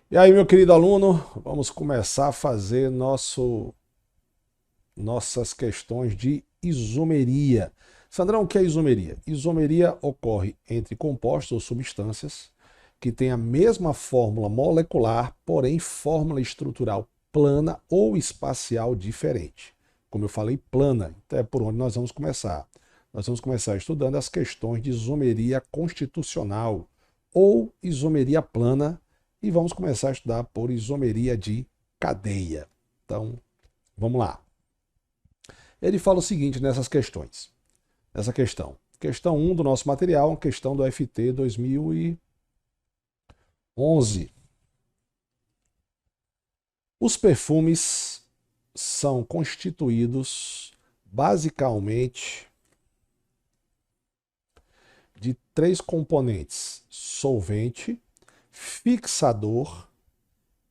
E aí, meu querido aluno, vamos começar a fazer nossas questões de isomeria. Sandrão, o que é isomeria? Isomeria ocorre entre compostos ou substâncias que têm a mesma fórmula molecular, porém fórmula estrutural plana ou espacial diferente. Como eu falei, plana, então é por onde nós vamos começar. Nós vamos começar estudando as questões de isomeria constitucional ou isomeria plana e vamos começar a estudar por isomeria de cadeia. Então, vamos lá. Ele fala o seguinte nessas questões. Nessa questão. Questão 1 do nosso material, questão do FT 2011. Os perfumes são constituídos basicamente de três componentes: solvente, fixador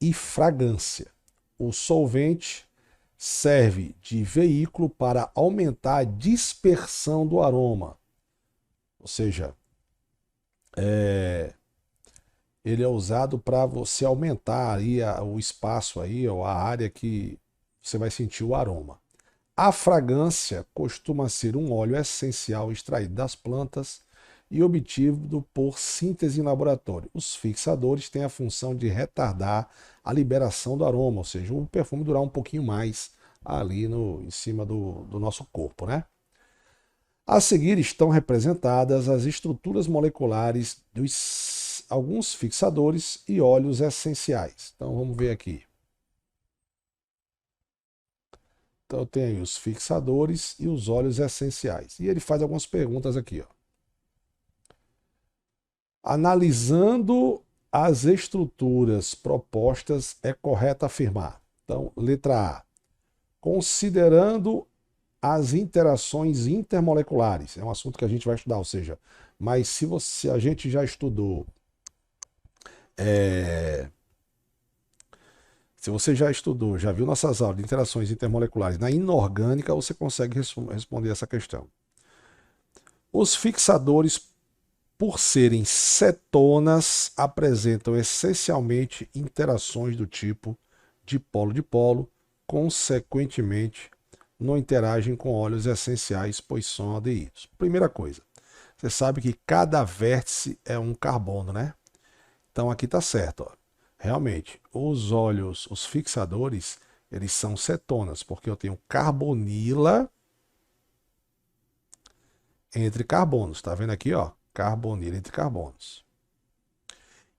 e fragrância. O solvente serve de veículo para aumentar a dispersão do aroma, ou seja, ele é usado para você aumentar aí o espaço aí, ou a área que você vai sentir o aroma. A fragrância costuma ser um óleo essencial extraído das plantas e obtido por síntese em laboratório. Os fixadores têm a função de retardar a liberação do aroma, ou seja, o perfume durar um pouquinho mais ali em cima do nosso corpo, né? A seguir estão representadas as estruturas moleculares dos alguns fixadores e óleos essenciais. Então vamos ver aqui. Então eu tenho aí os fixadores e os óleos essenciais. E ele faz algumas perguntas aqui, ó. Analisando as estruturas propostas, é correto afirmar. Então, letra A. Considerando as interações intermoleculares, é um assunto que a gente vai estudar, ou seja, mas se a gente já estudou, é, se você já estudou, já viu nossas aulas de interações intermoleculares na inorgânica, você consegue responder essa questão. Os fixadores, por serem cetonas, apresentam essencialmente interações do tipo dipolo-dipolo, consequentemente, não interagem com óleos essenciais, pois são aldeídos. Primeira coisa, você sabe que cada vértice é um carbono, né? Então aqui está certo, ó. Realmente, os óleos, os fixadores, eles são cetonas, porque eu tenho carbonila entre carbonos. Tá vendo aqui, ó? Carbonila entre carbonos.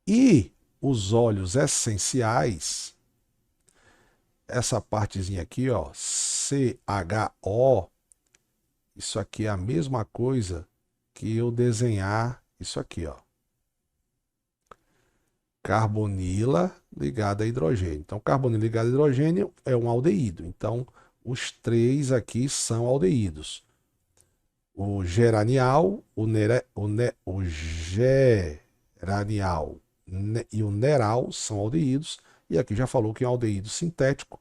E os óleos essenciais, essa partezinha aqui, ó, CHO, isso aqui é a mesma coisa que eu desenhar isso aqui, ó. Carbonila ligada a hidrogênio. Então, carbonila ligada a hidrogênio é um aldeído. Então, os três aqui são aldeídos. O geranial, o geranial e o neral são aldeídos. E aqui já falou que é um aldeído sintético.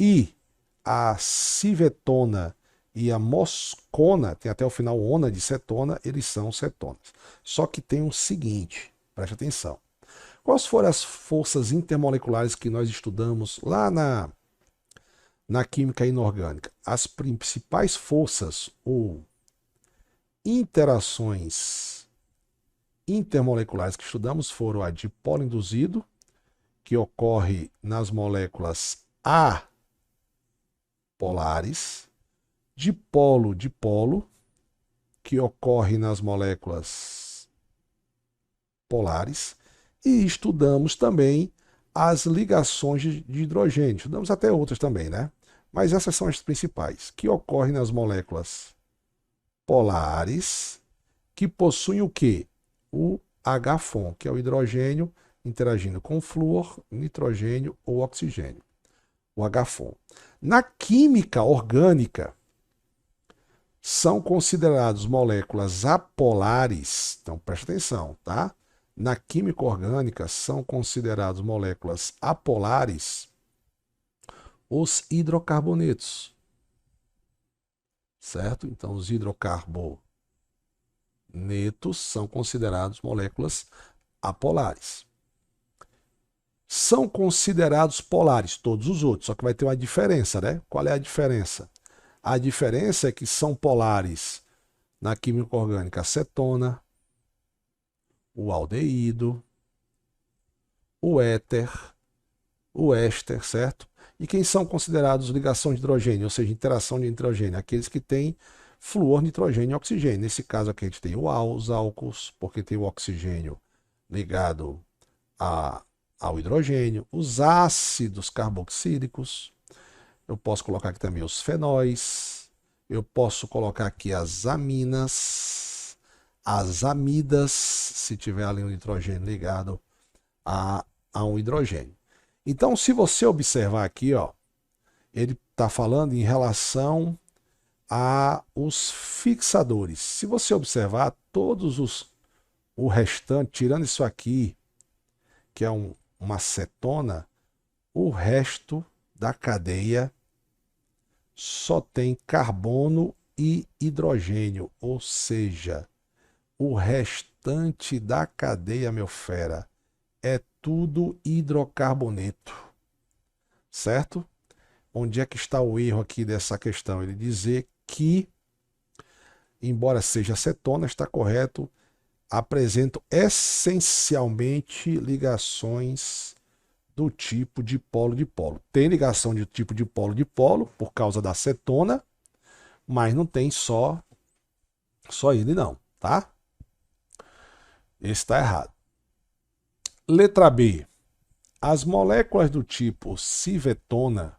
E a civetona e a moscona, tem até o final ona de cetona, eles são cetonas. Só que tem o seguinte, preste atenção. Quais foram as forças intermoleculares que nós estudamos lá na química inorgânica? As principais forças ou interações intermoleculares que estudamos foram a dipolo induzido, que ocorre nas moléculas apolares, dipolo-dipolo, que ocorre nas moléculas polares, e estudamos também as ligações de hidrogênio. Estudamos até outras também, né? Mas essas são as principais, que ocorrem nas moléculas polares, que possuem o quê? O H-FON, que é o hidrogênio interagindo com flúor, nitrogênio ou oxigênio. O H-FON. Na química orgânica, são considerados moléculas apolares, então preste atenção, tá? Na química orgânica são considerados moléculas apolares os hidrocarbonetos, certo? Então os hidrocarbonetos são considerados moléculas apolares. são considerados polares, todos os outros, só que vai ter uma diferença, né? Qual é a diferença? A diferença é que são polares na química orgânica a cetona, o aldeído, o éter, o éster, certo? E quem são considerados ligação de hidrogênio, ou seja, interação de hidrogênio? Aqueles que têm flúor, nitrogênio e oxigênio. Nesse caso aqui a gente tem os álcools, porque tem o oxigênio ligado ao hidrogênio, os ácidos carboxílicos, eu posso colocar aqui também os fenóis, eu posso colocar aqui as aminas, as amidas, se tiver ali um nitrogênio ligado a um hidrogênio. Então, se você observar aqui, ó, ele está falando em relação a os fixadores. Se você observar, o restante, tirando isso aqui, que é uma cetona, o resto da cadeia só tem carbono e hidrogênio, ou seja, o restante da cadeia, meu fera, é tudo hidrocarboneto, certo? Onde é que está o erro aqui dessa questão? Ele dizer que, embora seja cetona, está correto, apresentam essencialmente ligações do tipo de polo. Tem ligação de tipo de polo por causa da cetona, mas não tem só ele não, tá? Esse está errado. Letra B. As moléculas do tipo civetona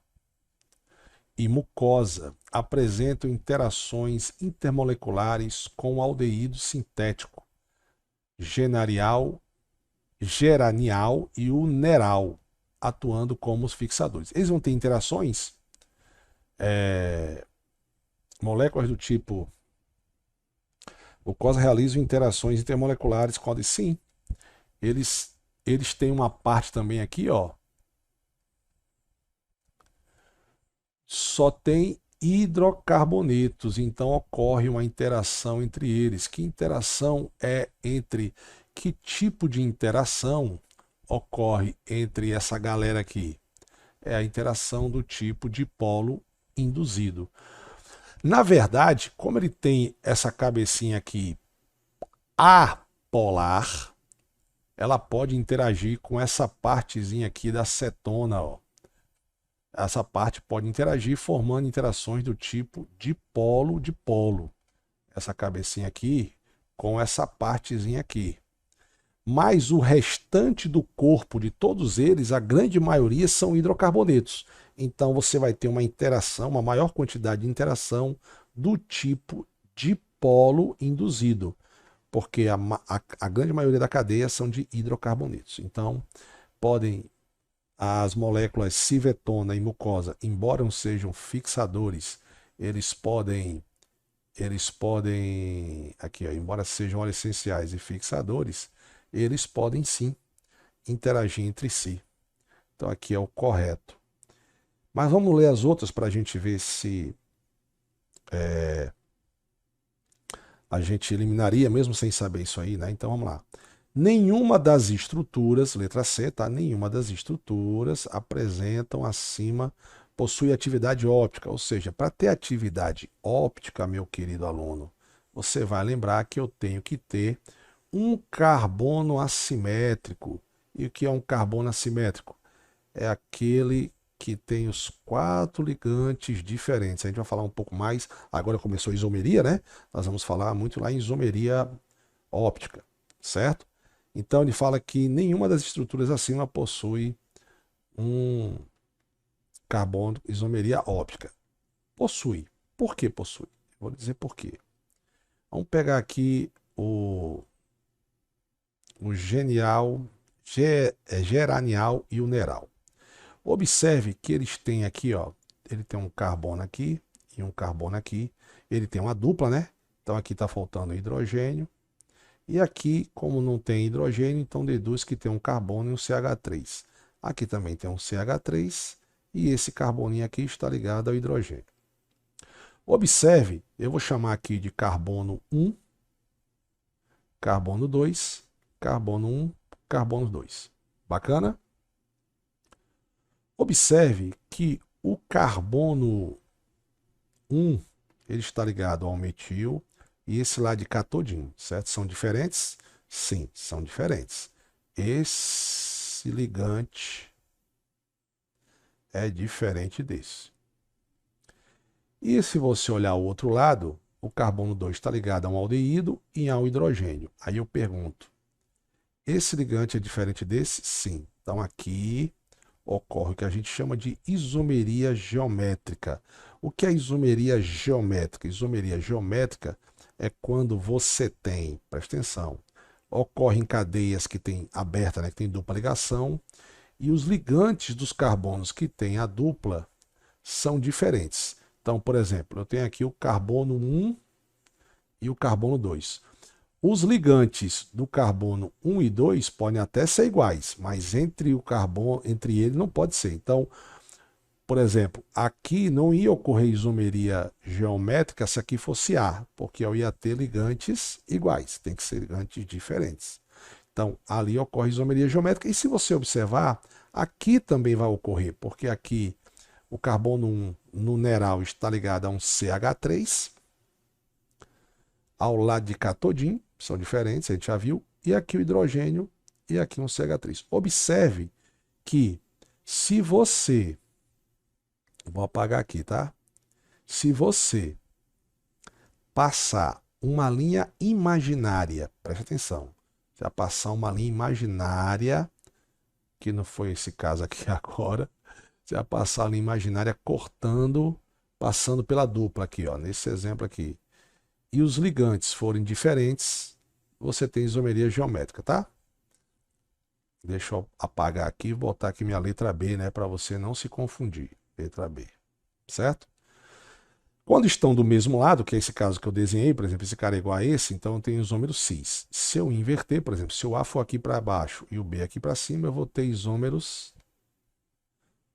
e mucosa apresentam interações intermoleculares com o aldeído sintético, geranial e o neral, atuando como os fixadores. Eles vão ter interações, moléculas do tipo mucosa realizam interações intermoleculares com sim. Eles têm uma parte também aqui, ó. Só tem hidrocarbonetos, então ocorre uma interação entre eles. Que interação é entre... Que tipo de interação ocorre entre essa galera aqui? É a interação do tipo de polo induzido. Na verdade, como ele tem essa cabecinha aqui apolar, ela pode interagir com essa partezinha aqui da cetona, ó. Essa parte pode interagir formando interações do tipo de polo. Essa cabecinha aqui com essa partezinha aqui. Mas o restante do corpo de todos eles, a grande maioria são hidrocarbonetos. Então você vai ter uma interação, uma maior quantidade de interação do tipo de polo induzido, porque a grande maioria da cadeia são de hidrocarbonetos. Então as moléculas civetona e mucosa, embora não sejam fixadores, eles podem aqui, ó, embora sejam óleos essenciais e fixadores, eles podem sim interagir entre si. Então aqui é o correto. Mas vamos ler as outras para a gente ver se a gente eliminaria mesmo sem saber isso aí, né? Então vamos lá. Nenhuma das estruturas, letra C, tá? Nenhuma das estruturas apresentam acima, possui atividade óptica. Ou seja, para ter atividade óptica, meu querido aluno, você vai lembrar que eu tenho que ter um carbono assimétrico. E o que é um carbono assimétrico? É aquele que tem os 4 ligantes diferentes. A gente vai falar um pouco mais, agora começou a isomeria, né? Nós vamos falar muito lá em isomeria óptica, certo? Então ele fala que nenhuma das estruturas acima possui um carbono isomeria óptica. Possui. Por que possui? Vou dizer por quê. Vamos pegar aqui o geranial e o neral. Observe que eles têm aqui, ó, ele tem um carbono aqui e um carbono aqui. Ele tem uma dupla, né? Então aqui está faltando hidrogênio. E aqui, como não tem hidrogênio, então deduz que tem um carbono e um CH3. Aqui também tem um CH3 e esse carboninho aqui está ligado ao hidrogênio. Observe, eu vou chamar aqui de carbono 1, carbono 2, carbono 1, carbono 2. Bacana? Observe que o carbono 1, ele está ligado ao metil e esse lá de cá todinho, certo? São diferentes? Sim, são diferentes. Esse ligante é diferente desse. E se você olhar o outro lado, o carbono 2 está ligado a um aldeído e a um hidrogênio. Aí eu pergunto, esse ligante é diferente desse? Sim. Então aqui ocorre o que a gente chama de isomeria geométrica. O que é isomeria geométrica? Isomeria geométrica é quando você tem, presta atenção, ocorre em cadeias que tem aberta, né, que tem dupla ligação, e os ligantes dos carbonos que tem a dupla são diferentes. Então, por exemplo, eu tenho aqui o carbono 1 e o carbono 2. Os ligantes do carbono 1 e 2 podem até ser iguais, mas entre o carbono, entre eles não pode ser. Então, por exemplo, aqui não ia ocorrer isomeria geométrica se aqui fosse A, porque eu ia ter ligantes iguais, tem que ser ligantes diferentes. Então, ali ocorre isomeria geométrica. E se você observar, aqui também vai ocorrer, porque aqui o carbono 1 no neral está ligado a um CH3, ao lado de cá todinho, são diferentes, a gente já viu, e aqui o hidrogênio e aqui um CH3. Observe que se você, vou apagar aqui, tá? Se você passar uma linha imaginária, preste atenção, você vai passar uma linha imaginária, que não foi esse caso aqui agora, você vai passar a linha imaginária cortando, passando pela dupla aqui, ó, nesse exemplo aqui, e os ligantes forem diferentes, você tem isomeria geométrica, tá? Deixa eu apagar aqui e botar aqui minha letra B, né, para você não se confundir. Letra B, certo? Quando estão do mesmo lado, que é esse caso que eu desenhei, por exemplo, esse cara é igual a esse, então eu tenho isômeros cis. Se eu inverter, por exemplo, se o A for aqui para baixo e o B aqui para cima, eu vou ter isômeros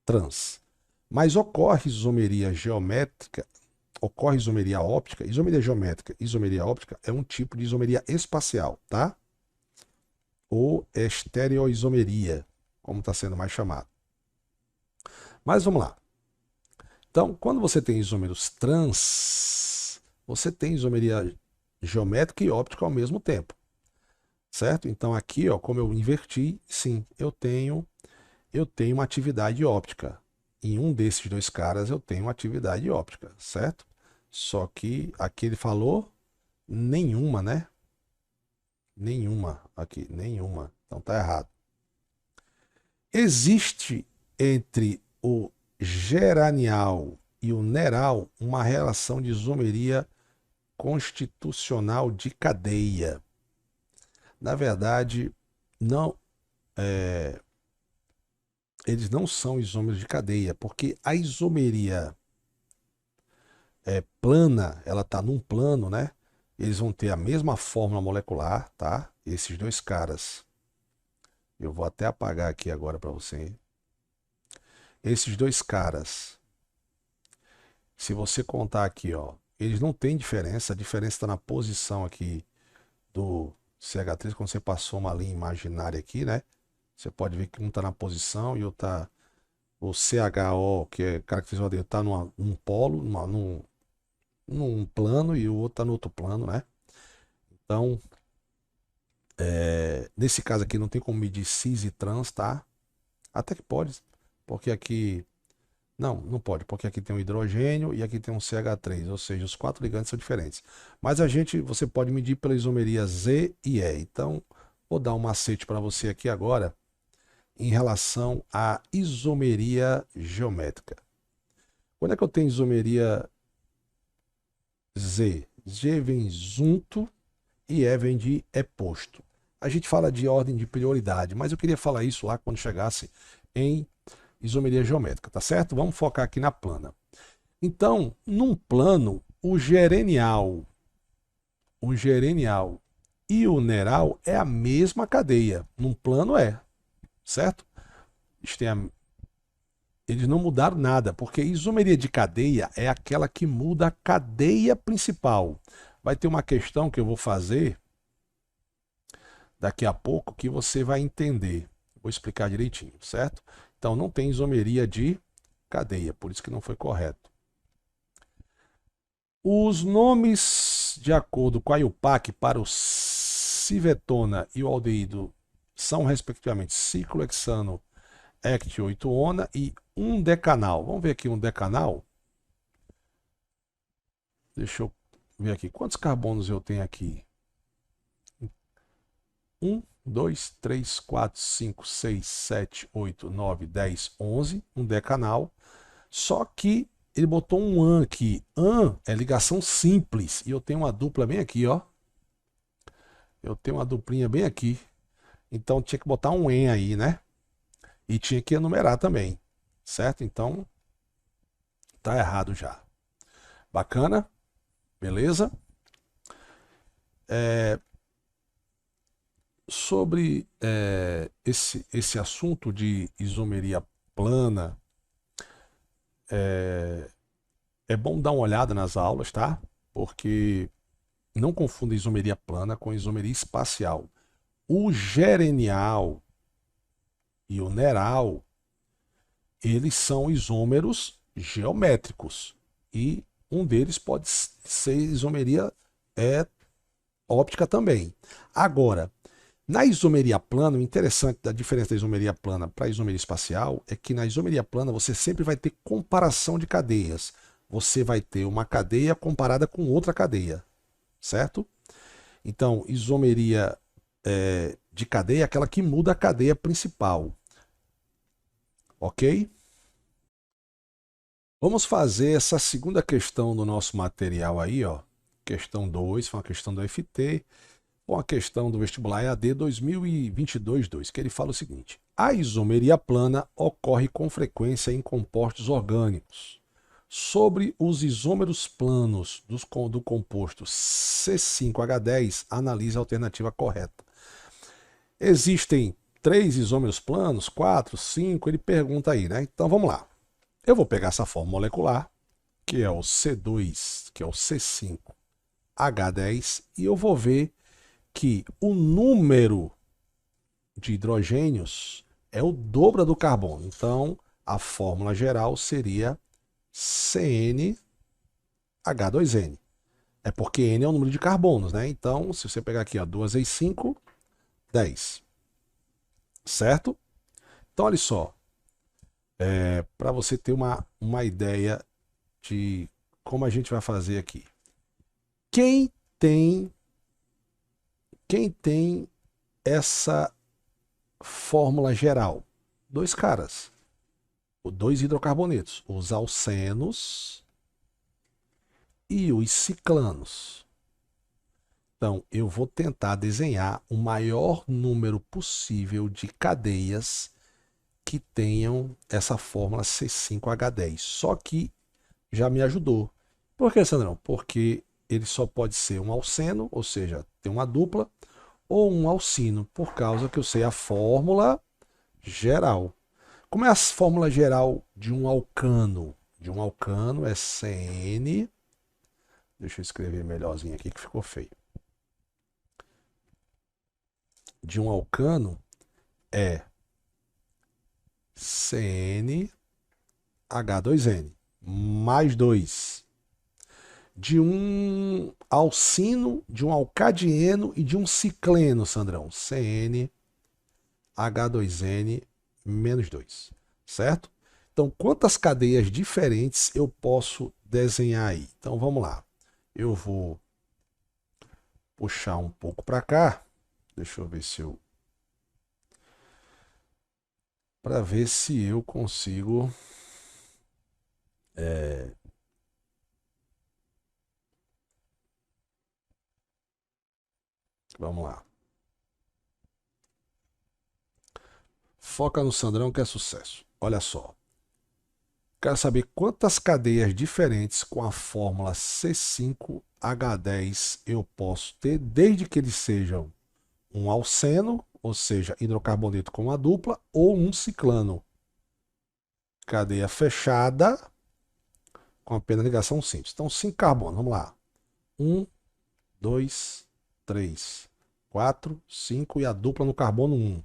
trans. Mas ocorre isomeria geométrica, ocorre isomeria óptica, isomeria geométrica, isomeria óptica é um tipo de isomeria espacial, tá? Ou estereoisomeria, como está sendo mais chamado. Mas vamos lá. Então, quando você tem isômeros trans, você tem isomeria geométrica e óptica ao mesmo tempo, certo? Então aqui, ó, como eu inverti, sim, eu tenho uma atividade óptica. Em um desses dois caras eu tenho uma atividade óptica, certo? Só que aqui ele falou nenhuma, né? Nenhuma aqui, nenhuma. Então tá errado. Existe entre o geranial e o neral uma relação de isomeria constitucional de cadeia. Na verdade, não, eles não são isômeros de cadeia, porque a isomeria plana, ela está num plano, né? Eles vão ter a mesma fórmula molecular, tá? Esses dois caras. Eu vou até apagar aqui agora para você. Esses dois caras, se você contar aqui, ó, eles não têm diferença. A diferença está na posição aqui do CH3, quando você passou uma linha imaginária aqui, né? Você pode ver que um está na posição e o tá, o CHO, que é caracterizado dele, está num polo, num plano e o outro está no outro plano, né? Então, nesse caso aqui não tem como medir cis e trans, tá? Até que pode, porque aqui... Não pode, porque aqui tem um hidrogênio e aqui tem um CH3, ou seja, os quatro ligantes são diferentes. Mas você pode medir pela isomeria Z e E. Então, vou dar um macete para você aqui agora em relação à isomeria geométrica. Quando é que eu tenho isomeria Z? Z vem junto e E vem de posto. A gente fala de ordem de prioridade, mas eu queria falar isso lá quando chegasse em isomeria geométrica, tá certo? Vamos focar aqui na plana. Então, num plano, o gerenial e o neral é a mesma cadeia. Num plano certo? Eles não mudaram nada, porque isomeria de cadeia é aquela que muda a cadeia principal. Vai ter uma questão que eu vou fazer daqui a pouco que você vai entender. Vou explicar direitinho, certo? Então não tem isomeria de cadeia, por isso que não foi correto. Os nomes de acordo com a IUPAC para o civetona e o aldeído são respectivamente ciclohexano, hect-8-ona e um decanal. Vamos ver aqui um decanal. Deixa eu ver aqui. Quantos carbonos eu tenho aqui? 1, 2, 3, 4, 5, 6, 7, 8, 9, 10, 11. Um decanal. Só que ele botou um AN aqui. AN é ligação simples. E eu tenho uma dupla bem aqui, ó. Eu tenho uma duplinha bem aqui. Então tinha que botar um EN aí, né? E tinha que enumerar também. Certo? Então tá errado já. Bacana? Beleza? Sobre esse assunto de isomeria plana, é bom dar uma olhada nas aulas, tá? Porque não confunda isomeria plana com isomeria espacial. O gerenial e o neral, eles são isômeros geométricos. E um deles pode ser isomeria óptica também. Agora, na isomeria plana, o interessante da diferença da isomeria plana para a isomeria espacial é que na isomeria plana você sempre vai ter comparação de cadeias. Você vai ter uma cadeia comparada com outra cadeia, certo? Então, isomeria de cadeia é aquela que muda a cadeia principal. Ok? Vamos fazer essa segunda questão do nosso material aí, ó. Questão 2, foi uma questão do FT, uma questão do vestibular EAD 2022-2, que ele fala o seguinte: a isomeria plana ocorre com frequência em compostos orgânicos. Sobre os isômeros planos do composto C5H10, analise a alternativa correta. Existem 3 isômeros planos, 4, 5, ele pergunta aí, né? Então vamos lá. Eu vou pegar essa forma molecular, que é o C2, que é o C5H10, e eu vou ver que o número de hidrogênios é o dobro do carbono. Então, a fórmula geral seria CnH2n. É porque N é o número de carbonos, né? Então, se você pegar aqui, ó, 2 vezes 5, 10. Certo? Então, olha só. Para você ter uma ideia de como a gente vai fazer aqui. Quem tem essa fórmula geral? 2 caras. 2 hidrocarbonetos. Os alcenos e os ciclanos. Então, eu vou tentar desenhar o maior número possível de cadeias que tenham essa fórmula C5H10. Só que já me ajudou. Por que, Sandrão? Porque ele só pode ser um alceno, ou seja, tem uma dupla, ou um alcino, por causa que eu sei a fórmula geral. Como é a fórmula geral de um alcano? De um alcano é CN. Deixa eu escrever melhorzinho aqui que ficou feio. De um alcano é CnH2n mais 2. De um alcino, de um alcadieno e de um cicleno, Sandrão. CnH2n menos 2. Certo? Então, quantas cadeias diferentes eu posso desenhar aí? Então, vamos lá. Eu vou puxar um pouco para cá. Deixa eu ver se eu... para ver se eu consigo... Vamos lá. Foca no Sandrão que é sucesso. Olha só. Quero saber quantas cadeias diferentes com a fórmula C5H10 eu posso ter, desde que eles sejam um alceno, ou seja, hidrocarboneto com uma dupla, ou um ciclano. Cadeia fechada com apenas ligação simples. Então, 5 carbonos, vamos lá. 1, 2, 3, 4, 5 e a dupla no carbono 1.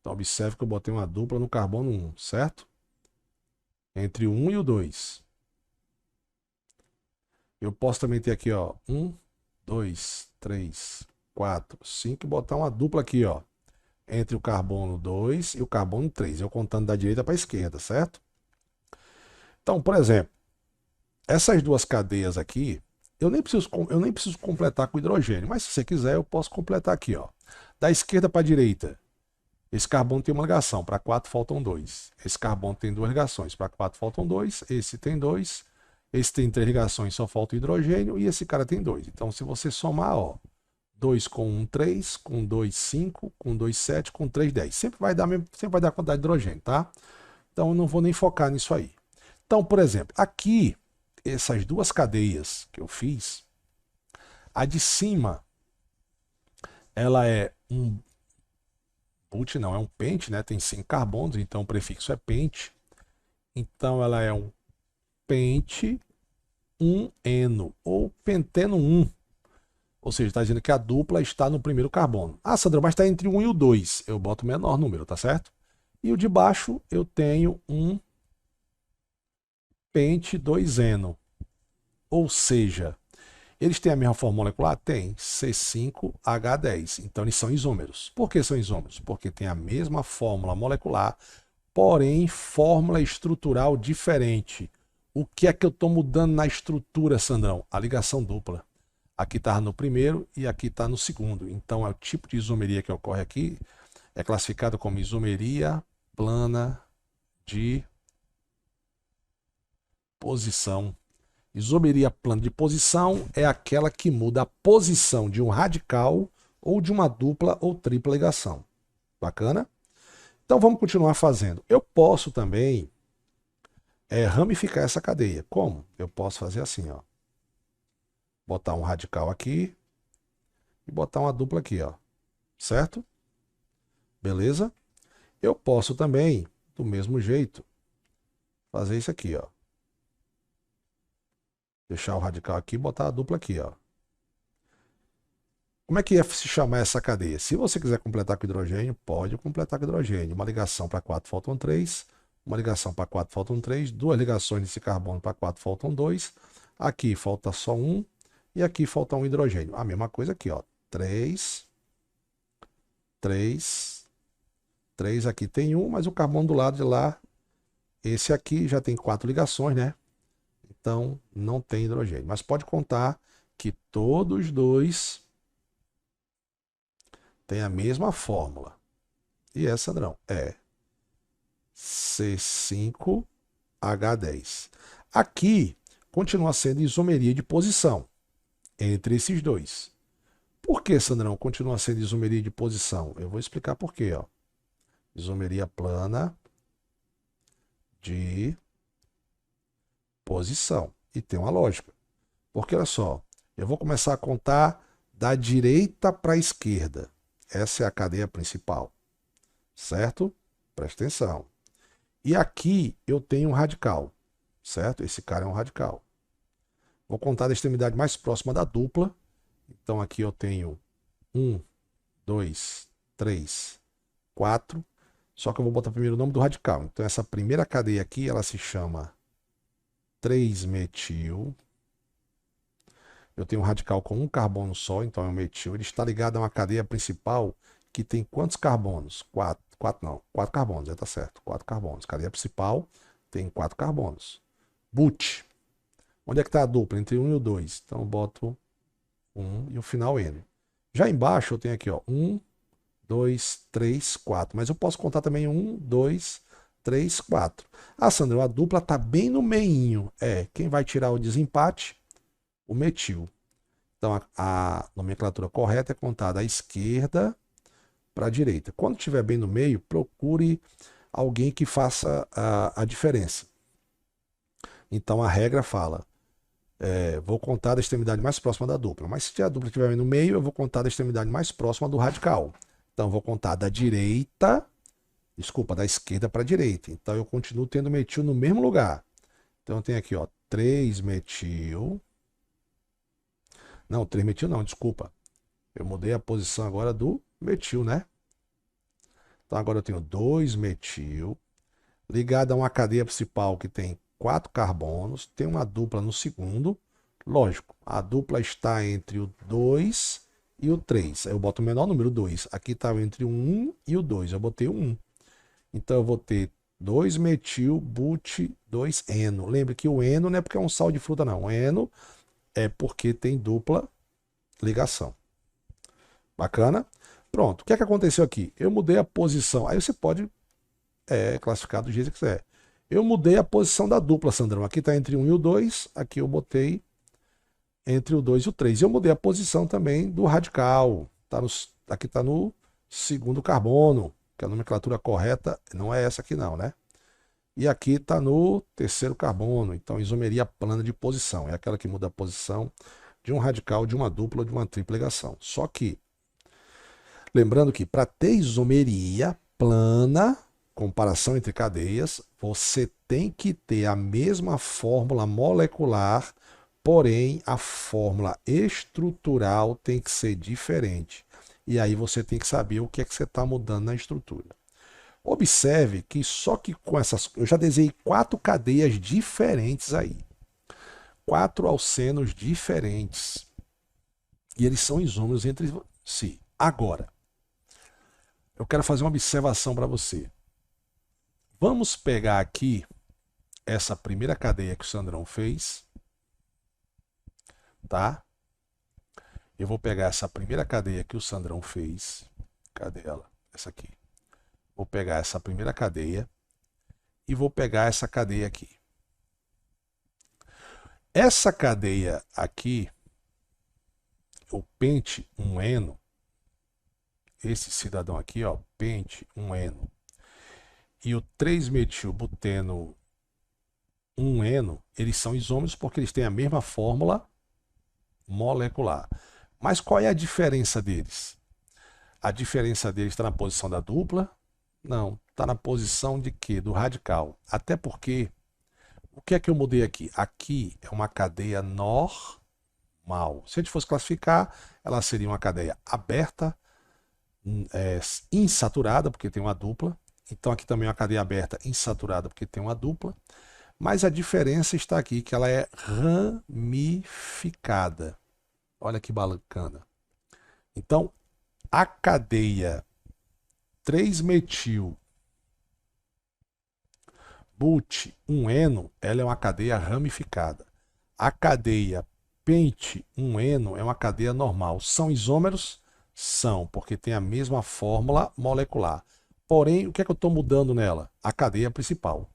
Então observe que eu botei uma dupla no carbono 1, certo? Entre o 1 e o 2. Eu posso também ter aqui, ó, 1, 2, 3, 4, 5 e botar uma dupla aqui, ó, entre o carbono 2 e o carbono 3. Eu contando da direita para a esquerda, certo? Então, por exemplo, essas duas cadeias aqui, eu nem preciso completar com hidrogênio, mas se você quiser, eu posso completar aqui, ó. Da esquerda para a direita, esse carbono tem uma ligação, para 4 faltam 2. Esse carbono tem 2 ligações, para 4 faltam 2. Esse tem 2. Esse tem 3 ligações, só falta o hidrogênio. E esse cara tem 2. Então, se você somar, ó, 2 com 1, 3, com 2, 5, com 2, 7, com 3, 10. Sempre vai dar a quantidade de hidrogênio, tá? Então, eu não vou nem focar nisso aí. Então, por exemplo, aqui, essas duas cadeias que eu fiz, a de cima, ela é um but, não, é um pente, né? Tem 5 carbonos, então o prefixo é pente. Então, ela é um pente 1-eno, ou penteno 1. Ou seja, está dizendo que a dupla está no primeiro carbono. Ah, Sandra, mas está entre o 1 e o 2. Eu boto o menor número, tá certo? E o de baixo eu tenho um pente 2-eno. Ou seja, eles têm a mesma forma molecular? Tem, C5H10. Então eles são isômeros. Por que são isômeros? Porque tem a mesma fórmula molecular, porém fórmula estrutural diferente. O que é que eu estou mudando na estrutura, Sandrão? A ligação dupla. Aqui está no primeiro e aqui está no segundo. Então, é o tipo de isomeria que ocorre aqui, é classificado como isomeria plana de posição. Isomeria plana de posição é aquela que muda a posição de um radical ou de uma dupla ou tripla ligação. Bacana? Então, vamos continuar fazendo. Eu posso também ramificar essa cadeia. Como? Eu posso fazer assim, ó. Botar um radical aqui e botar uma dupla aqui, ó. Certo? Beleza? Eu posso também, do mesmo jeito, fazer isso aqui, ó. Deixar o radical aqui e botar a dupla aqui, ó. Como é que ia se chamar essa cadeia? Se você quiser completar com hidrogênio, pode completar com hidrogênio. Uma ligação para 4 faltam 3. Uma ligação para 4 faltam 3. Duas ligações desse carbono para 4 faltam 2. Aqui falta só 1. E aqui falta um hidrogênio. A mesma coisa aqui, ó. 3, 3, 3 aqui tem 1, mas o carbono do lado de lá, esse aqui já tem 4 ligações, né? Então não tem hidrogênio. Mas pode contar que todos dois têm a mesma fórmula. E essa não, é C5H10. Aqui continua sendo isomeria de posição entre esses dois. Por que, Sandrão, continua sendo isomeria de posição? Eu vou explicar por quê, ó. Isomeria plana de posição. E tem uma lógica. Porque, olha só, eu vou começar a contar da direita para a esquerda. Essa é a cadeia principal. Certo? Presta atenção. E aqui eu tenho um radical. Certo? Esse cara é um radical. Vou contar da extremidade mais próxima da dupla. Então aqui eu tenho 1, 2, 3, 4. Só que eu vou botar primeiro o nome do radical. Então essa primeira cadeia aqui, ela se chama 3-metil. Eu tenho um radical com um carbono só, então é um metil. Ele está ligado a uma cadeia principal que tem quantos carbonos? 4. 4 não, 4 carbonos, já está certo. 4 carbonos. Cadeia principal tem 4 carbonos. But. Onde é que está a dupla? Entre 1 e o 2. Então eu boto 1 e o final N. Já embaixo eu tenho aqui, ó, 1, 2, 3, 4. Mas eu posso contar também 1, 2, 3, 4. Ah, Sandro, a dupla está bem no meinho. Quem vai tirar o desempate? O metil. Então a nomenclatura correta é contar da esquerda para a direita. Quando estiver bem no meio, procure alguém que faça a diferença. Então a regra fala, vou contar da extremidade mais próxima da dupla. Mas se a dupla estiver no meio, eu vou contar da extremidade mais próxima do radical. Então vou contar da esquerda para a direita. Então eu continuo tendo metil no mesmo lugar. Então eu tenho aqui, ó, 3-metil. Não, 3-metil não, desculpa. Eu mudei a posição agora do metil, né? Então agora eu tenho 2-metil, ligado a uma cadeia principal que tem 4 carbonos, tem uma dupla no segundo. Lógico, a dupla está entre o 2 e o 3. Aí eu boto o menor número, 2. Aqui está entre o 1 e o 2. Eu botei o 1. Então eu vou ter 2-metil-but-2-eno. Lembre que o eno não é porque é um sal de fruta, não. O eno é porque tem dupla ligação. Bacana? Pronto. O que é que aconteceu aqui? Eu mudei a posição. Aí você pode classificar do jeito que quiser. Eu mudei a posição da dupla, Sandrão. Aqui está entre o 1 e o 2. Aqui eu botei entre o 2 e o 3. E eu mudei a posição também do radical. Aqui está no segundo carbono, que a nomenclatura correta não é essa aqui não, né? E aqui está no terceiro carbono. Então, isomeria plana de posição. É aquela que muda a posição de um radical, de uma dupla ou de uma tripla ligação. Só que, lembrando que para ter isomeria plana, comparação entre cadeias, você tem que ter a mesma fórmula molecular, porém a fórmula estrutural tem que ser diferente. E aí você tem que saber o que é que você está mudando na estrutura. Observe que só que com essas... Eu já desenhei 4 cadeias diferentes aí. 4 alcenos diferentes. E eles são isômeros entre si. Agora, eu quero fazer uma observação para você. Vamos pegar aqui essa primeira cadeia que o Sandrão fez, tá? Eu vou pegar essa primeira cadeia que o Sandrão fez. Cadê ela? Essa aqui. Vou pegar essa primeira cadeia e vou pegar essa cadeia aqui. Essa cadeia aqui, o pente 1-eno, esse cidadão aqui, ó, pente 1-eno, e o 3-metilbuteno 1-eno, eles são isômeros porque eles têm a mesma fórmula molecular. Mas qual é a diferença deles? A diferença deles está na posição da dupla? Não, está na posição de quê? Do radical. Até porque, o que é que eu mudei aqui? Aqui é uma cadeia normal. Se a gente fosse classificar, ela seria uma cadeia aberta, insaturada, porque tem uma dupla. Então aqui também é uma cadeia aberta, insaturada, porque tem uma dupla. Mas a diferença está aqui, que ela é ramificada. Olha que bacana. Então, a cadeia 3-metil but 1-eno, ela é uma cadeia ramificada. A cadeia pente 1-eno é uma cadeia normal. São isômeros? São, porque tem a mesma fórmula molecular. Porém, o que é que eu estou mudando nela? A cadeia principal.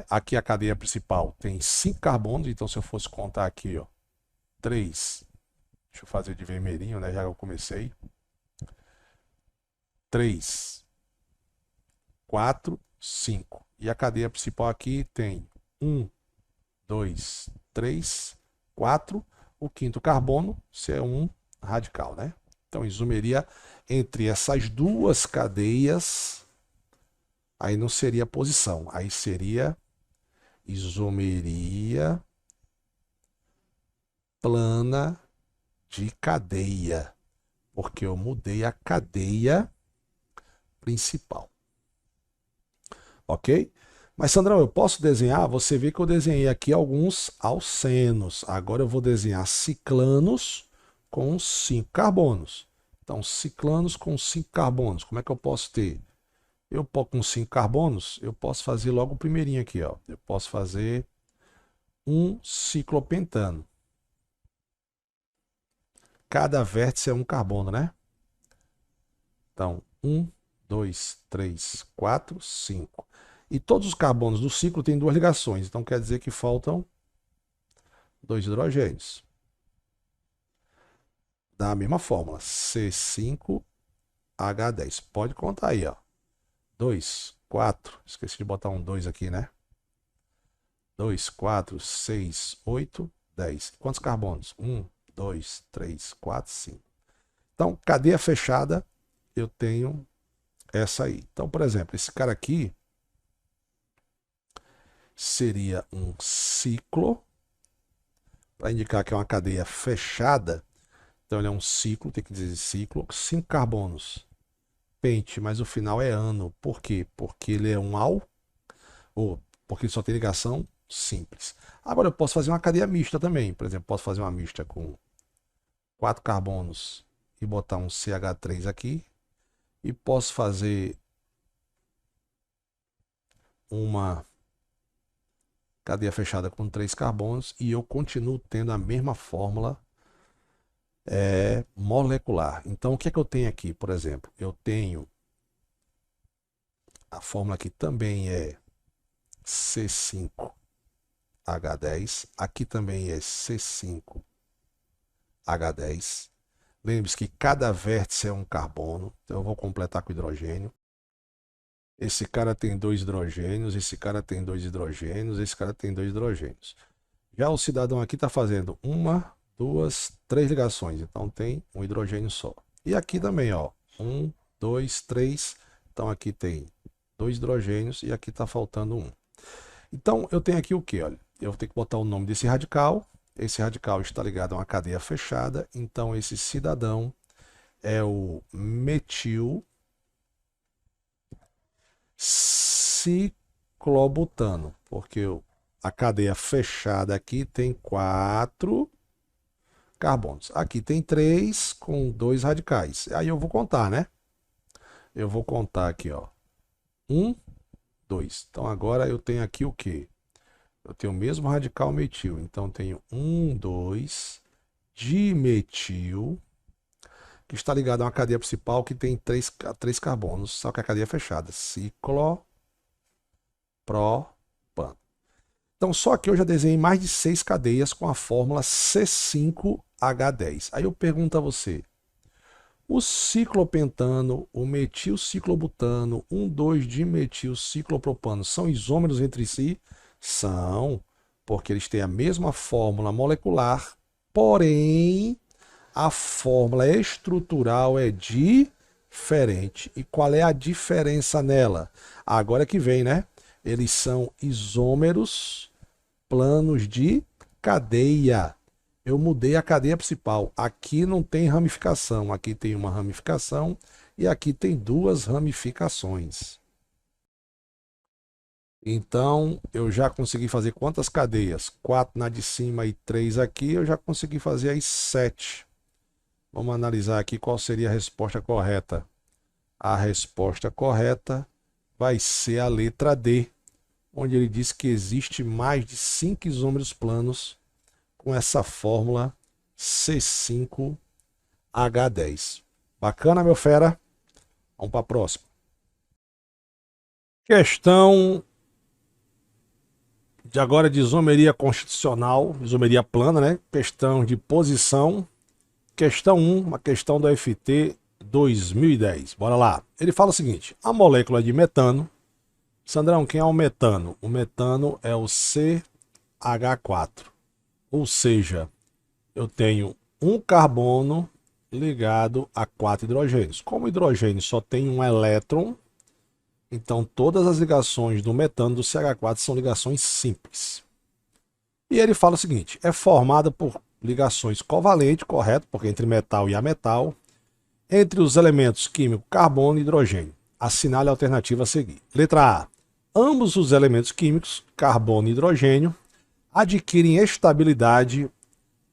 Aqui a cadeia principal tem 5 carbonos, então se eu fosse contar aqui, ó, 3, deixa eu fazer de vermelhinho, né, já que eu comecei. 3, 4, 5. E a cadeia principal aqui tem 1, 2, 3, 4. O quinto carbono, se é um radical, né? Então, isomeria entre essas duas cadeias, aí não seria posição, aí seria isomeria plana de cadeia, porque eu mudei a cadeia principal. Ok? Mas, Sandrão, eu posso desenhar? Você vê que eu desenhei aqui alguns alcenos. Agora eu vou desenhar ciclanos com 5 carbonos. Então, ciclanos com 5 carbonos. Como é que eu posso ter? Eu com 5 carbonos, eu posso fazer logo o primeirinho aqui, ó. Eu posso fazer um ciclopentano. Cada vértice é um carbono, né? Então, 1, 2, 3, 4, 5. E todos os carbonos do ciclo têm 2 ligações. Então, quer dizer que faltam 2 hidrogênios. Da mesma fórmula, C5H10. Pode contar aí, ó. 2, 4. Esqueci de botar um 2 aqui, né? 2, 4, 6, 8, 10. Quantos carbonos? 1, 2, 3, 4, 5. Então, cadeia fechada, eu tenho essa aí. Então, por exemplo, esse cara aqui seria um ciclo, para indicar que é uma cadeia fechada. Então, ele é um ciclo, tem que dizer ciclo, 5 carbonos. pente, mas o final é ano. Por quê? Porque ele é um al, ou porque ele só tem ligação simples. Agora eu posso fazer uma cadeia mista também. Por exemplo, posso fazer uma mista com 4 carbonos e botar um CH3 aqui. E posso fazer uma cadeia fechada com 3 carbonos e eu continuo tendo a mesma fórmula molecular. Então, o que é que eu tenho aqui? Por exemplo, eu tenho a fórmula aqui também é C5H10. Aqui também é C5H10. Lembre-se que cada vértice é um carbono. Então, eu vou completar com hidrogênio. Esse cara tem 2 hidrogênios, esse cara tem 2 hidrogênios, esse cara tem 2 hidrogênios. Já o cidadão aqui está fazendo 1, 2, 3 ligações, então tem um hidrogênio só. E aqui também, ó, 1, 2, 3, então aqui tem 2 hidrogênios e aqui está faltando 1. Então eu tenho aqui o que? Olha, eu tenho que botar o nome desse radical. Esse radical está ligado a uma cadeia fechada, então esse cidadão é o metil ciclobutano, porque a cadeia fechada aqui tem 4 carbonos. Aqui tem 3 com 2 radicais. Aí eu vou contar, né? Eu vou contar aqui, ó. 1, 2. Então agora eu tenho aqui o quê? Eu tenho o mesmo radical metil. Então tenho 1, 2 dimetil, que está ligado a uma cadeia principal que tem 3 carbonos, só que a cadeia é fechada. Ciclopropano. Então, só que eu já desenhei mais de 6 cadeias com a fórmula C5H10. Aí eu pergunto a você, o ciclopentano, o metilciclobutano, 1,2-dimetilciclopropano são isômeros entre si? São, porque eles têm a mesma fórmula molecular, porém a fórmula estrutural é diferente. E qual é a diferença nela? Agora que vem, né? Eles são isômeros planos de cadeia. Eu mudei a cadeia principal. Aqui não tem ramificação. Aqui tem uma ramificação e aqui tem 2 ramificações. Então, eu já consegui fazer quantas cadeias? 4 na de cima e 3 aqui. Eu já consegui fazer as 7. Vamos analisar aqui qual seria a resposta correta. A resposta correta vai ser a letra D, onde ele diz que existe mais de 5 isômeros planos com essa fórmula C5H10. Bacana, meu fera? Vamos para a próxima. Questão de agora de isomeria constitucional, isomeria plana, né? Questão de posição. Questão 1, uma questão do FT 2010. Bora lá. Ele fala o seguinte: a molécula de metano. Sandrão, quem é o metano? O metano é o CH4. Ou seja, eu tenho um carbono ligado a 4 hidrogênios. Como o hidrogênio só tem um elétron, então todas as ligações do metano do CH4 são ligações simples. E ele fala o seguinte: é formada por ligações covalentes, correto? Porque entre metal e ametal, entre os elementos químicos carbono e hidrogênio. Assinale a alternativa a seguir. Letra A. Ambos os elementos químicos, carbono e hidrogênio, adquirem estabilidade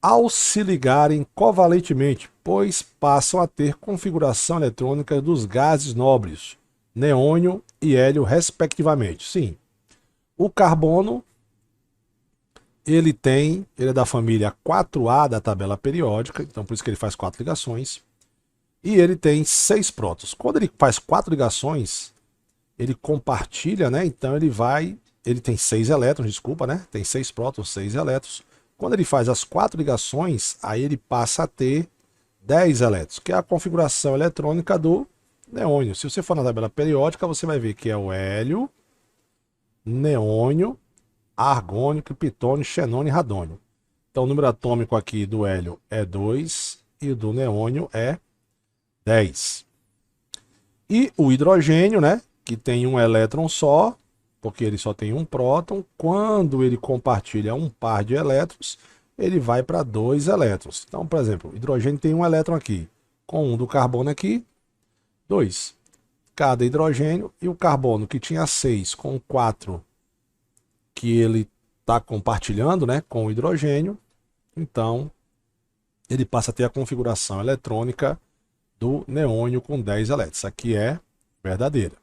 ao se ligarem covalentemente, pois passam a ter configuração eletrônica dos gases nobres, neônio e hélio, respectivamente. Sim, o carbono ele é da família 4A da tabela periódica, então por isso que ele faz 4 ligações. E ele tem 6 prótons. Quando ele faz 4 ligações, ele compartilha, né? Então ele tem 6 elétrons, desculpa, né? Tem 6 prótons, 6 elétrons. Quando ele faz as 4 ligações, aí ele passa a ter 10 elétrons, que é a configuração eletrônica do neônio. Se você for na tabela periódica, você vai ver que é o hélio, neônio, argônio, criptônio, xenônio e radônio. Então o número atômico aqui do hélio é 2 e o do neônio é 10. E o hidrogênio, né, que tem um elétron só, porque ele só tem um próton, quando ele compartilha um par de elétrons, ele vai para 2 elétrons. Então, por exemplo, o hidrogênio tem um elétron aqui, com um do carbono aqui, 2. cada hidrogênio, e o carbono que tinha 6 com 4 que ele está compartilhando, né, com o hidrogênio, então ele passa a ter a configuração eletrônica do neônio com 10 elétrons. Isso aqui é verdadeira.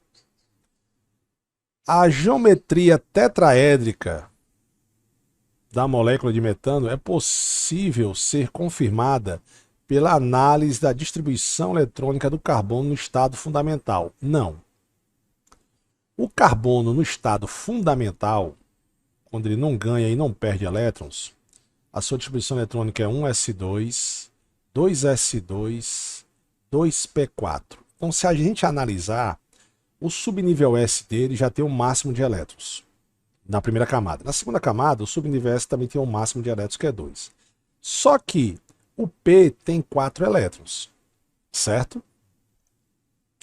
A geometria tetraédrica da molécula de metano é possível ser confirmada pela análise da distribuição eletrônica do carbono no estado fundamental. Não. O carbono no estado fundamental, quando ele não ganha e não perde elétrons, a sua distribuição eletrônica é 1s2, 2s2, 2p4. Então, se a gente analisar, o subnível S dele já tem o máximo de elétrons na primeira camada. Na segunda camada, o subnível S também tem o máximo de elétrons, que é 2. Só que o P tem 4 elétrons, certo?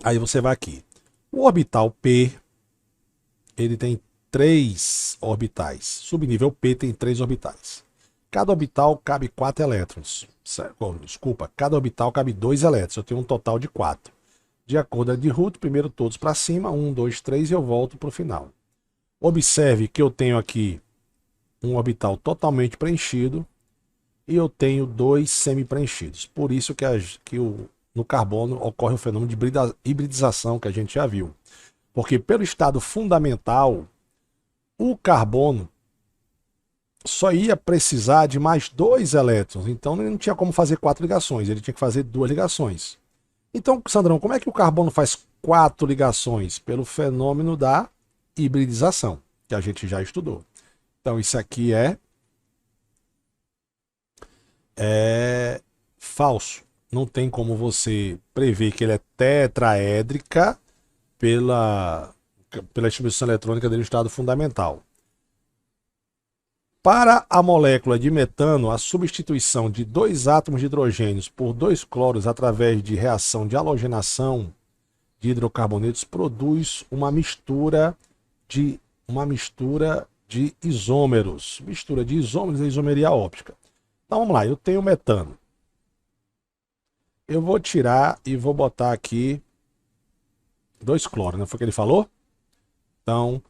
Aí você vai aqui. O orbital P, ele tem 3 orbitais. Subnível P tem 3 orbitais. Cada orbital cabe 4 elétrons. Desculpa, cada orbital cabe 2 elétrons. Eu tenho um total de 4. De acordo com a de Ruth, primeiro todos para cima, 1, 2, 3 e eu volto para o final. Observe que eu tenho aqui um orbital totalmente preenchido e eu tenho 2 semi-preenchidos. Por isso que no carbono ocorre o fenômeno de hibridização que a gente já viu. Porque pelo estado fundamental, o carbono só ia precisar de mais 2 elétrons. Então ele não tinha como fazer 4 ligações, ele tinha que fazer 2 ligações. Então, Sandrão, como é que o carbono faz 4 ligações? Pelo fenômeno da hibridização, que a gente já estudou. Então isso aqui é falso. Não tem como você prever que ele é tetraédrica pela distribuição eletrônica dele no estado fundamental. Para a molécula de metano, a substituição de 2 átomos de hidrogênios por 2 cloros através de reação de halogenação de hidrocarbonetos produz uma mistura de isômeros. Mistura de isômeros é isomeria óptica. Então vamos lá, eu tenho metano. Eu vou tirar e vou botar aqui 2 cloros, não foi o que ele falou? Então,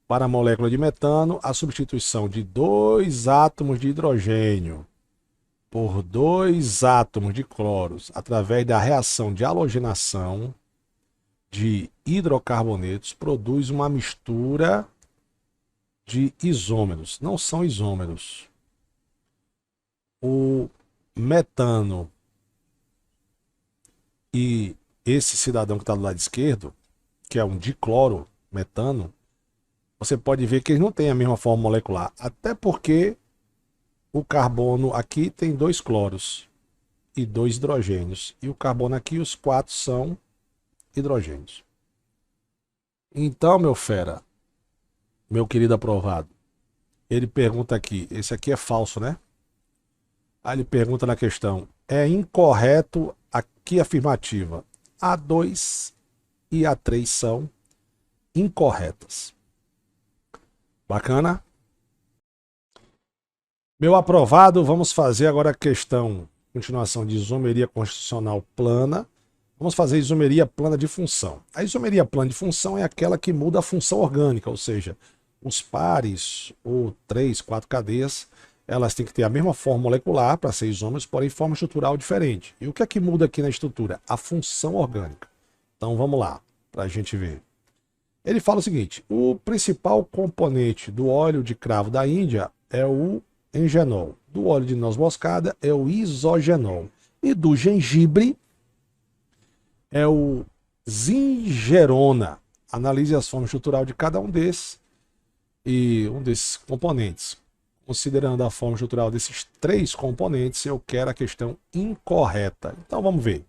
para a molécula de metano, a substituição de 2 átomos de hidrogênio por 2 átomos de cloros através da reação de halogenação de hidrocarbonetos produz uma mistura de isômeros. Não são isômeros. O metano e esse cidadão que está do lado esquerdo, que é um diclorometano, você pode ver que eles não têm a mesma forma molecular. Até porque o carbono aqui tem 2 cloros e 2 hidrogênios. E o carbono aqui, os 4 são hidrogênios. Então, meu fera, meu querido aprovado, ele pergunta aqui, esse aqui é falso, né? Aí ele pergunta na questão, é incorreto aqui afirmativa? A2 e A3 são incorretas. Bacana? Meu aprovado, vamos fazer agora a questão, continuação de isomeria constitucional plana. Vamos fazer isomeria plana de função. A isomeria plana de função é aquela que muda a função orgânica, ou seja, os pares ou 3, 4 cadeias, elas têm que ter a mesma forma molecular para ser isômeros, porém forma estrutural diferente. E o que é que muda aqui na estrutura? A função orgânica. Então vamos lá, para a gente ver. Ele fala o seguinte, o principal componente do óleo de cravo da Índia é o engenol, do óleo de noz moscada é o isogenol e do gengibre é o zingerona. Analise as formas estruturais de cada um desses componentes. Considerando a forma estrutural desses 3 componentes, eu quero a questão incorreta. Então vamos ver.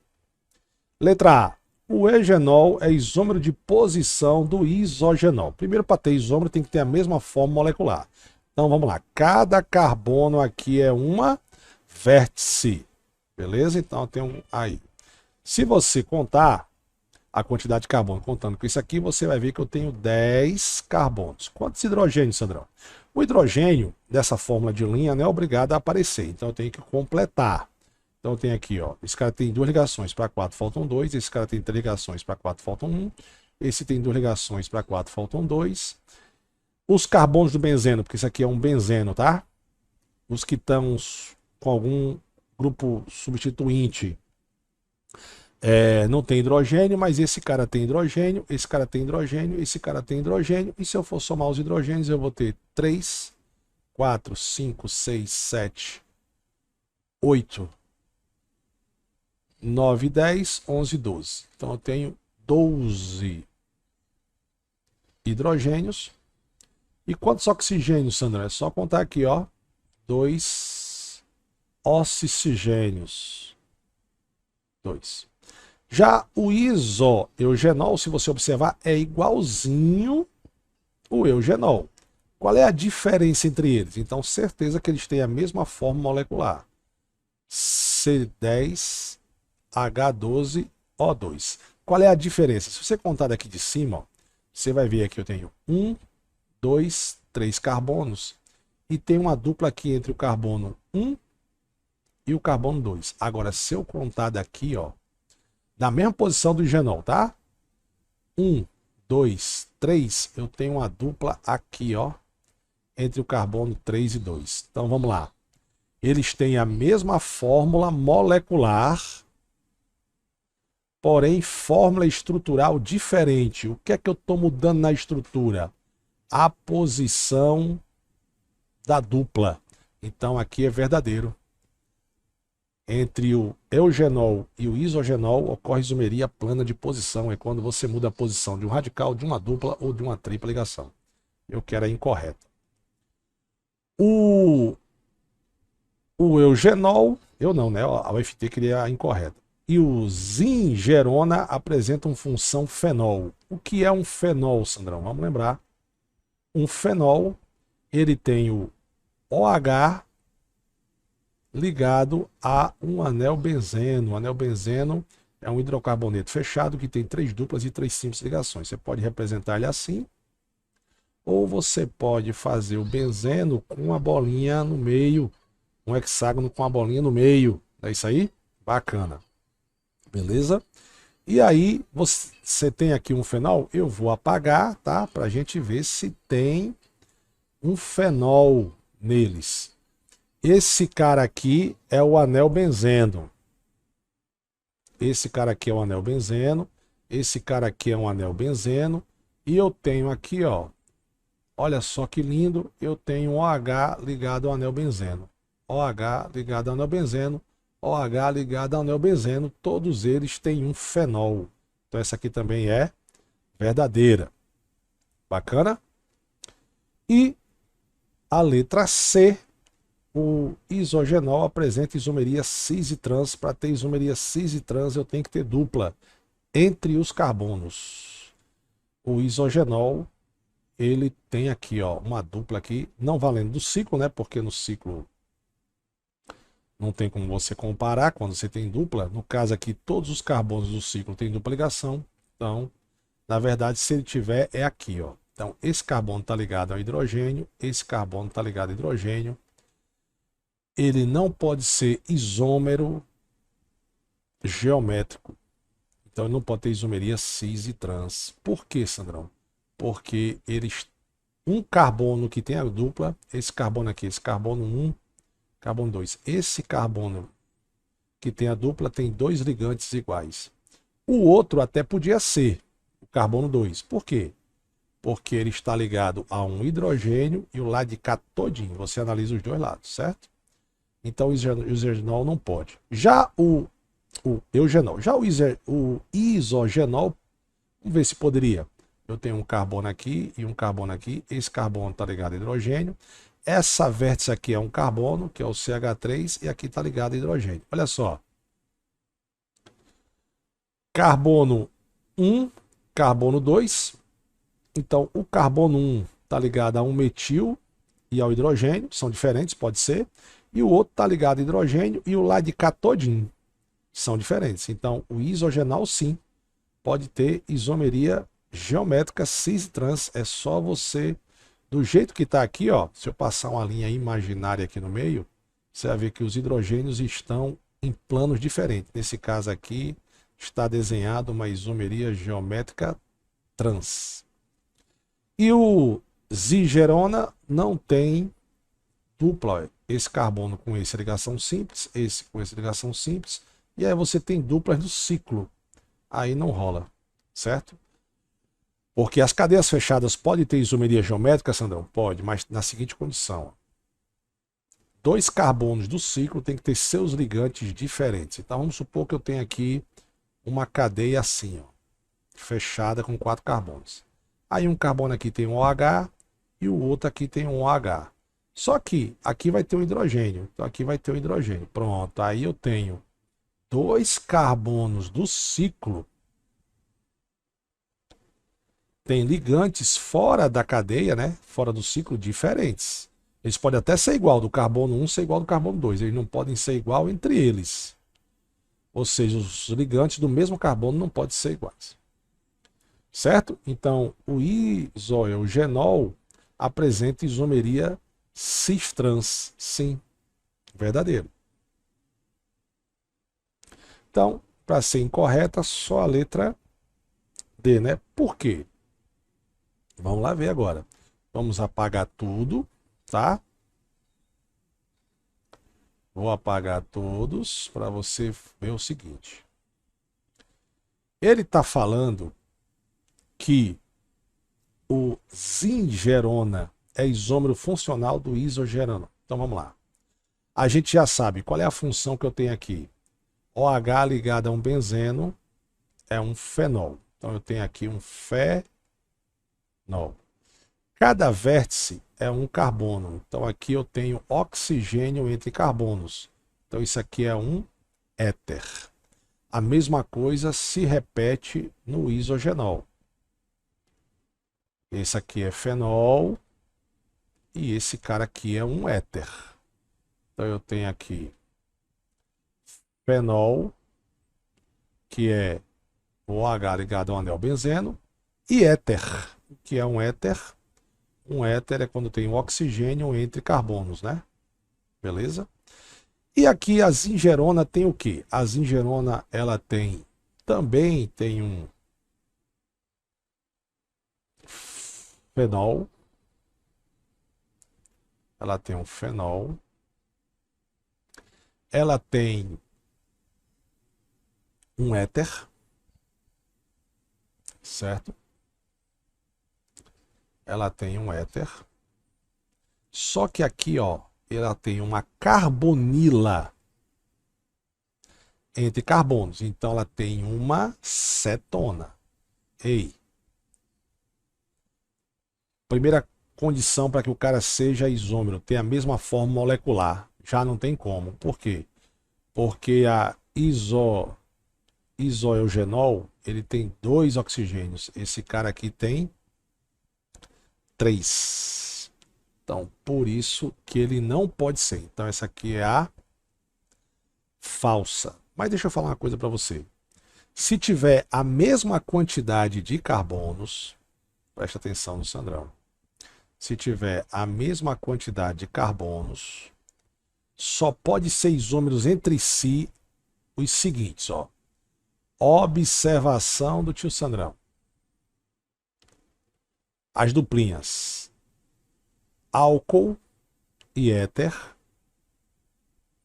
Letra A. O eugenol é isômero de posição do isogenol. Primeiro, para ter isômero, tem que ter a mesma forma molecular. Então vamos lá. Cada carbono aqui é uma vértice. Beleza? Então eu tenho aí. Se você contar a quantidade de carbono, contando com isso aqui, você vai ver que eu tenho 10 carbonos. Quantos hidrogênios, Sandrão? O hidrogênio, dessa fórmula de linha, não é obrigado a aparecer. Então eu tenho que completar. Então tem aqui, ó, esse cara tem 2 ligações para 4, faltam 2, esse cara tem 3 ligações para 4, faltam 1, esse tem 2 ligações para 4, faltam 2. Os carbonos do benzeno, porque isso aqui é um benzeno, tá? Os que estão com algum grupo substituinte, não tem hidrogênio, mas esse cara tem hidrogênio, esse cara tem hidrogênio, esse cara tem hidrogênio, e se eu for somar os hidrogênios, eu vou ter 3, 4, 5, 6, 7, 8, 9, 10, 11, 12. Então eu tenho 12 hidrogênios. E quantos oxigênios, Sandra? É só contar aqui, ó. 2 oxigênios. 2. Já o isoeugenol, se você observar, é igualzinho o eugenol. Qual é a diferença entre eles? Então, certeza que eles têm a mesma forma molecular. C10H12O2. Qual é a diferença? Se você contar daqui de cima, ó, você vai ver aqui eu tenho 1, 2, 3 carbonos e tem uma dupla aqui entre o carbono 1 e o carbono 2. Agora, se eu contar daqui, ó, da mesma posição do genol, tá? 1, 2, 3, eu tenho uma dupla aqui, ó, entre o carbono 3 e 2. Então, vamos lá. Eles têm a mesma fórmula molecular, porém fórmula estrutural diferente. O que é que eu estou mudando na estrutura? A posição da dupla. Então, aqui é verdadeiro. Entre o eugenol e o isogenol ocorre isomeria plana de posição. É quando você muda a posição de um radical, de uma dupla ou de uma tripla ligação. Eu quero a incorreta. O eugenol, eu não, né? A UFT queria a incorreta. E o zingerona apresentam função fenol. O que é um fenol, Sandrão? Vamos lembrar. Um fenol, ele tem o OH ligado a um anel benzeno. O anel benzeno é um hidrocarboneto fechado que tem 3 duplas e 3 simples ligações. Você pode representar ele assim, ou você pode fazer o benzeno com uma bolinha no meio, um hexágono com uma bolinha no meio. É isso aí? Bacana. Beleza? E aí, você tem aqui um fenol, eu vou apagar, tá? Para a gente ver se tem um fenol neles. Esse cara aqui é o anel benzeno. Esse cara aqui é o anel benzeno. Esse cara aqui é um anel benzeno. E eu tenho aqui, ó. Olha só que lindo. Eu tenho um OH ligado ao anel benzeno. OH ligado ao anel benzeno. OH ligado ao anel benzeno. Todos eles têm um fenol. Então essa aqui também é verdadeira. Bacana? E a letra C. O isogenol apresenta isomeria cis e trans. Para ter isomeria cis e trans, eu tenho que ter dupla entre os carbonos. O isogenol, ele tem aqui, ó, uma dupla aqui, não valendo do ciclo, né? Porque no ciclo não tem como você comparar quando você tem dupla. No caso aqui, todos os carbonos do ciclo têm dupla ligação. Então, na verdade, se ele tiver, é aqui, ó. Então, esse carbono está ligado ao hidrogênio, esse carbono está ligado ao hidrogênio. Ele não pode ser isômero geométrico. Então ele não pode ter isomeria cis e trans. Por quê, Sandrão? Porque um carbono que tem a dupla, esse carbono aqui, esse carbono 1, carbono 2. Esse carbono que tem a dupla tem 2 ligantes iguais. O outro até podia ser o carbono 2. Por quê? Porque ele está ligado a um hidrogênio e o lado de cá todinho. Você analisa os dois lados, certo? Então o isogenol não pode. Já o eugenol, já o isogenol, vamos ver se poderia. Eu tenho um carbono aqui e um carbono aqui. Esse carbono está ligado a hidrogênio. Essa vértice aqui é um carbono, que é o CH3, e aqui está ligado a hidrogênio. Olha só. Carbono 1, carbono 2. Então o carbono 1 está ligado a um metil e ao hidrogênio, são diferentes, pode ser. E o outro está ligado a hidrogênio e o lado de cá todinho são diferentes. Então, o isogenol, sim, pode ter isomeria geométrica cis e trans. É só você, do jeito que está aqui, ó, se eu passar uma linha imaginária aqui no meio, você vai ver que os hidrogênios estão em planos diferentes. Nesse caso aqui, está desenhado uma isomeria geométrica trans. E o zigerona não tem dupla. Esse carbono com essa ligação simples, esse com essa ligação simples. E aí você tem duplas do ciclo. Aí não rola, certo? Porque as cadeias fechadas podem ter isomeria geométrica, Sandrão? Pode, mas na seguinte condição. Dois carbonos do ciclo têm que ter seus ligantes diferentes. Então vamos supor que eu tenho aqui uma cadeia assim, ó, fechada com 4 carbonos. Aí um carbono aqui tem um OH e o outro aqui tem um OH. Só que aqui vai ter um hidrogênio. Então aqui vai ter um hidrogênio. Pronto, aí eu tenho 2 carbonos do ciclo. Tem ligantes fora da cadeia, né? Fora do ciclo, diferentes. Eles podem até ser igual, do carbono 1 ser igual ao do carbono 2. Eles não podem ser igual entre eles. Ou seja, os ligantes do mesmo carbono não podem ser iguais. Certo? Então, o isoeugenol apresenta isomeria cis-trans. Sim, verdadeiro. Então, para ser incorreta, só a letra D, né? Por quê? Vamos lá ver agora. Vamos apagar tudo, tá? Vou apagar todos para você ver o seguinte. Ele está falando que o zingerona é isômero funcional do isogerona. Então vamos lá. A gente já sabe qual é a função que eu tenho aqui. OH ligado a um benzeno é um fenol. Então eu tenho aqui um fenol. Cada vértice é um carbono. Então aqui eu tenho oxigênio entre carbonos. Então isso aqui é um éter. A mesma coisa se repete no isogenol. Esse aqui é fenol e esse cara aqui é um éter. Então eu tenho aqui fenol, que é o OH ligado ao anel benzeno, e éter, que é um éter. Um éter é quando tem um oxigênio entre carbonos, né? Beleza? E aqui a zingerona tem o quê? A zingerona, ela também tem um fenol. Ela tem um fenol. Ela tem um éter. Certo? Ela tem um éter. Só que aqui, ó, ela tem uma carbonila entre carbonos. Então ela tem uma cetona. Ei. Primeira condição para que o cara seja isômero, ter a mesma forma molecular. Já não tem como. Por quê? Porque a isoeugenol, ele tem 2 oxigênios. Esse cara aqui tem 3. Então, por isso que ele não pode ser. Então, essa aqui é a falsa. Mas deixa eu falar uma coisa para você. Se tiver a mesma quantidade de carbonos, presta atenção no Sandrão. Se tiver a mesma quantidade de carbonos, só pode ser isômeros entre si os seguintes, ó. Observação do tio Sandrão. As duplinhas álcool e éter,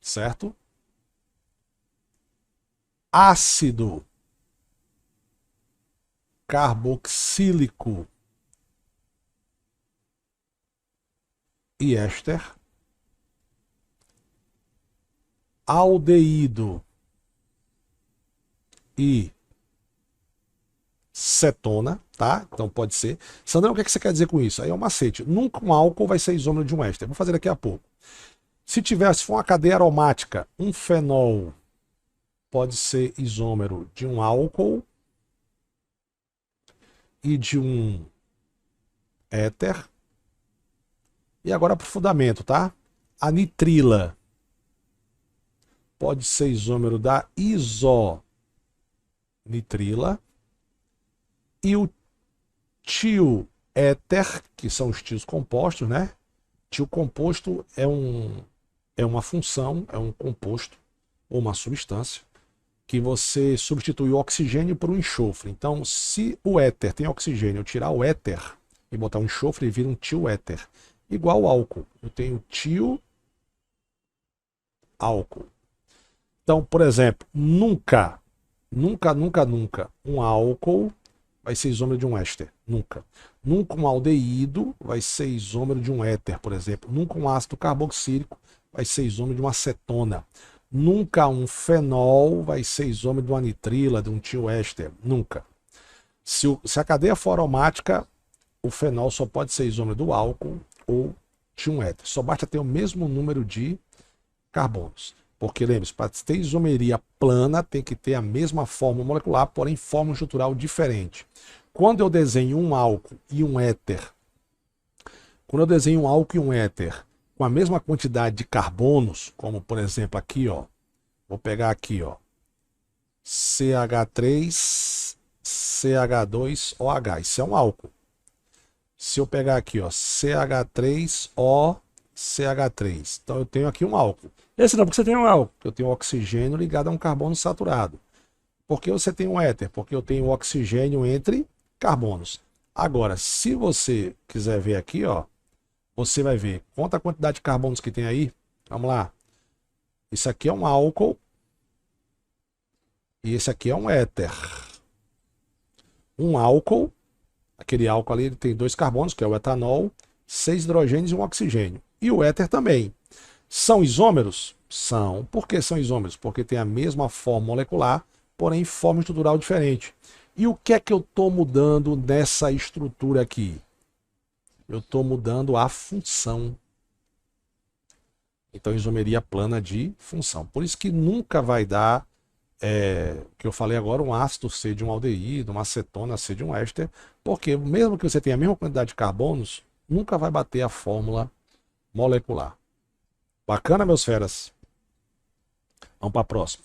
certo? Ácido carboxílico e éster. Aldeído e cetona, tá? Então pode ser. Sandrão, o que você quer dizer com isso? Aí é um macete. Nunca um álcool vai ser isômero de um éster. Vou fazer daqui a pouco. Se for uma cadeia aromática, um fenol pode ser isômero de um álcool e de um éter. E agora para o fundamento, tá? A nitrila pode ser isômero da isonitrila. E o tio éter, que são os tios compostos, né? Tio composto é uma função, é um composto. ou uma substância, que você substitui o oxigênio por um enxofre. Então, se o éter tem oxigênio, eu tirar o éter e botar um enxofre, ele vira um tioéter. Igual o álcool. Eu tenho tioálcool. Então, por exemplo, nunca um álcool vai ser isômero de um éster. Nunca. Nunca um aldeído vai ser isômero de um éter, por exemplo. Nunca um ácido carboxílico vai ser isômero de uma acetona. Nunca um fenol vai ser isômero de uma nitrila, de um tioéster. Nunca. Se a cadeia for aromática, o fenol só pode ser isômero do álcool ou de um éter. Só basta ter o mesmo número de carbonos. Porque, lembre-se, para ter isomeria plana, tem que ter a mesma fórmula molecular, porém fórmula estrutural diferente. Quando eu desenho um álcool e um éter, com a mesma quantidade de carbonos, como por exemplo aqui, ó, vou pegar aqui, ó, CH3, CH2OH, isso é um álcool. Se eu pegar aqui, ó, CH3O, CH3, então eu tenho aqui um álcool. Esse não, porque você tem um álcool, eu tenho oxigênio ligado a um carbono saturado. Por que você tem um éter? Porque eu tenho oxigênio entre carbonos. Agora, se você quiser ver aqui, ó, você vai ver, conta a quantidade de carbonos que tem aí. Vamos lá. Isso aqui é um álcool e esse aqui é um éter. Um álcool, aquele álcool ali, ele tem 2 carbonos, que é o etanol, 6 hidrogênios e um oxigênio. E o éter também. São isômeros? São. Por que são isômeros? Porque tem a mesma forma molecular, porém forma estrutural diferente. E o que é que eu estou mudando nessa estrutura aqui? Eu estou mudando a função. Então, isomeria plana de função. Por isso que nunca vai dar, o que eu falei agora, um ácido ser de um aldeído, uma acetona ser de um éster, porque mesmo que você tenha a mesma quantidade de carbonos, nunca vai bater a fórmula molecular. Bacana, meus feras? Vamos para a próxima.